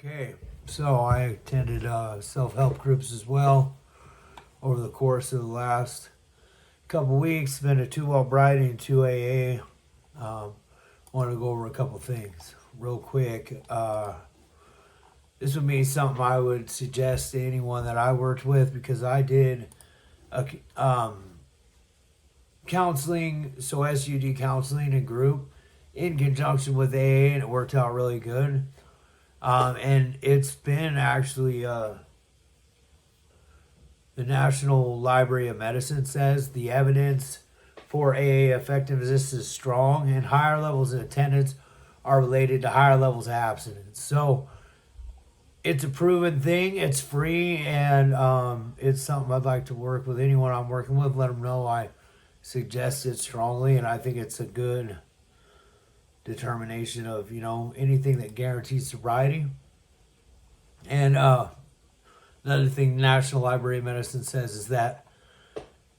Okay, so I attended self-help groups as well over the course of the last couple weeks. Been to two Albrighty and two AA. Want to go over a couple things real quick. This would be something I would suggest to anyone that I worked with because I did a, counseling, so SUD counseling and group in conjunction with AA, and it worked out really good. And it's been actually, the National Library of Medicine says the evidence for AA effectiveness is strong, and higher levels of attendance are related to higher levels of abstinence. So it's a proven thing, it's free, and it's something I'd like to work with anyone I'm working with, let them know I suggest it strongly, and I think it's a good determination of anything that guarantees sobriety. And another thing the National Library of Medicine says is that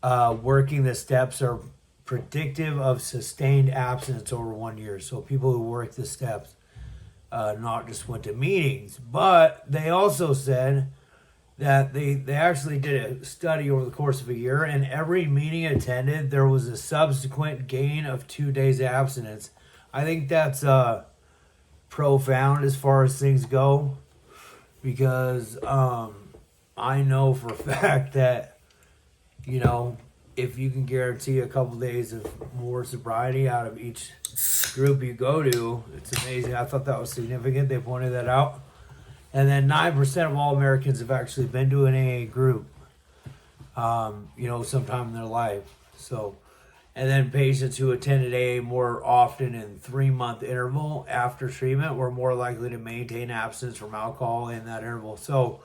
working the steps are predictive of sustained abstinence over 1 year. So people who work the steps not just went to meetings, but they also said that they actually did a study over the course of a year, and every meeting attended there was a subsequent gain of 2 days abstinence. I think that's profound as far as things go, because I know for a fact that if you can guarantee a couple days of more sobriety out of each group you go to, it's amazing. I thought that was significant. They pointed that out. And then 9% of all Americans have actually been to an AA group, sometime in their life. So. And then patients who attended AA more often in 3-month interval after treatment were more likely to maintain abstinence from alcohol in that interval. So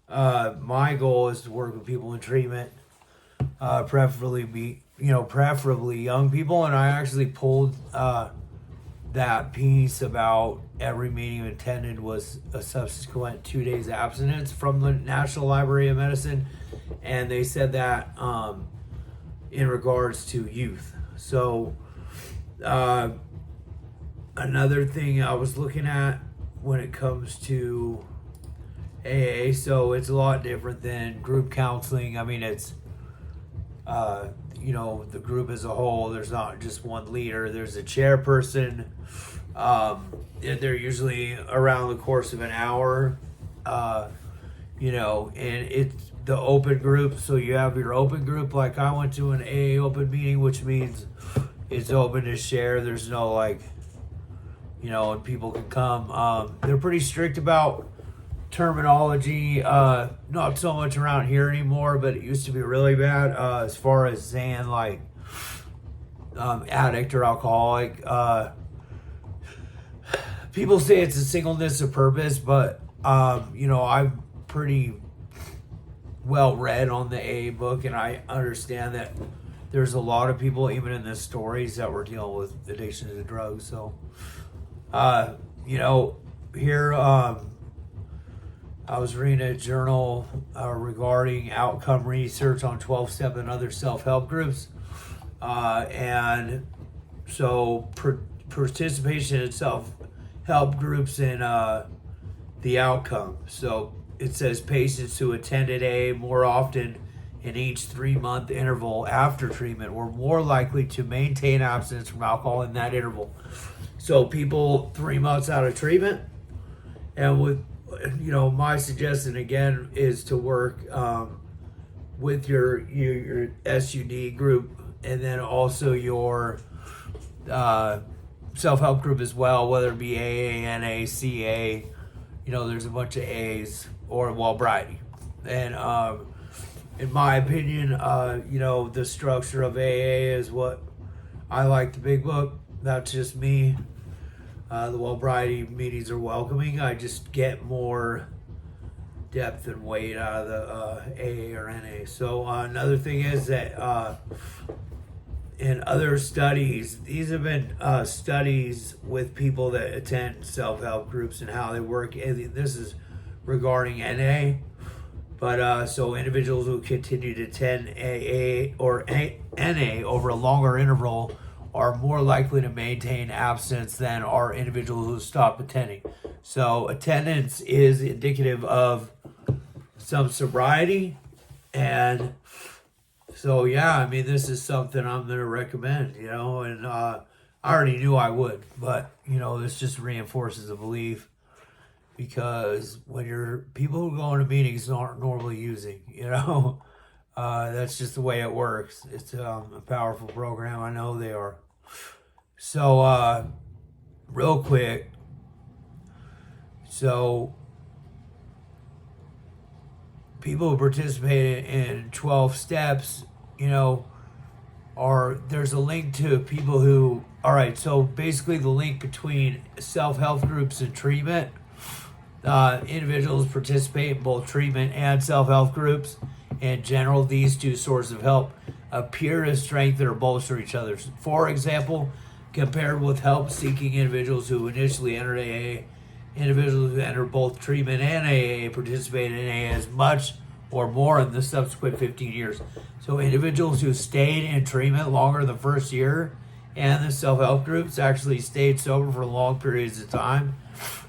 my goal is to work with people in treatment, preferably young people. And I actually pulled that piece about every meeting attended was a subsequent 2 days abstinence from the National Library of Medicine. And they said that in regards to youth. So another thing I was looking at when it comes to AA, so it's a lot different than group counseling. I mean, it's the group as a whole. There's not just one leader, there's a chairperson. They're usually around the course of an hour, and it's the open group. So you have your open group, like I went to an AA open meeting, which means it's open to share. There's no and people can come. They're pretty strict about terminology, not so much around here anymore, but it used to be really bad as far as saying addict or alcoholic. People say it's a singleness of purpose, but I'm pretty well read on the AA book, and I understand that there's a lot of people, even in the stories, that were dealing with addiction to drugs. So, here I was reading a journal regarding outcome research on 12-step and other self-help groups, and so participation in self-help groups in the outcome. So it says patients who attended AA more often in each 3-month interval after treatment were more likely to maintain abstinence from alcohol in that interval. So people 3 months out of treatment, and with my suggestion again is to work with your SUD group, and then also your self-help group as well, whether it be AA, NA, CA. There's a bunch of A's or Albrighty. And in my opinion, the structure of AA is what I like the big book. That's just me. The Albrighty meetings are welcoming. I just get more depth and weight out of the AA or NA. So another thing is that in other studies, these have been studies with people that attend self-help groups and how they work. And this is regarding NA, but so individuals who continue to attend AA or NA over a longer interval are more likely to maintain abstinence than are individuals who stop attending. So attendance is indicative of some sobriety, and so yeah, I mean, this is something I'm going to recommend, and I already knew I would, but this just reinforces the belief, because when people who go into meetings aren't normally using, that's just the way it works. It's a powerful program. I know they are. So, real quick. So, people who participate in 12 steps, there's a link to people who, all right, so basically the link between self-help groups and treatment. Individuals participate in both treatment and self-help groups. In general, these two sources of help appear to strengthen or bolster each other. For example, compared with help-seeking individuals who initially entered AA, individuals who enter both treatment and AA participate in AA as much or more in the subsequent 15 years. So individuals who stayed in treatment longer than the first year and the self-help groups actually stayed sober for long periods of time.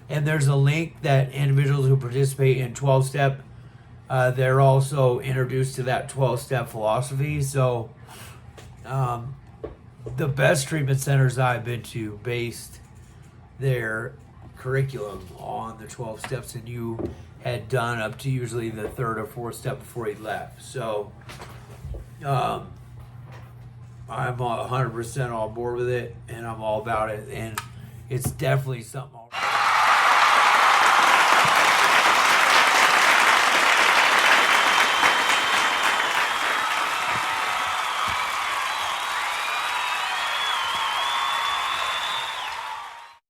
And there's a link that individuals who participate in 12-step, they're also introduced to that 12-step philosophy. So the best treatment centers I've been to based their curriculum on the 12 steps, and you had done up to usually the third or fourth step before he left. So I'm 100% on board with it, and I'm all about it, and it's definitely something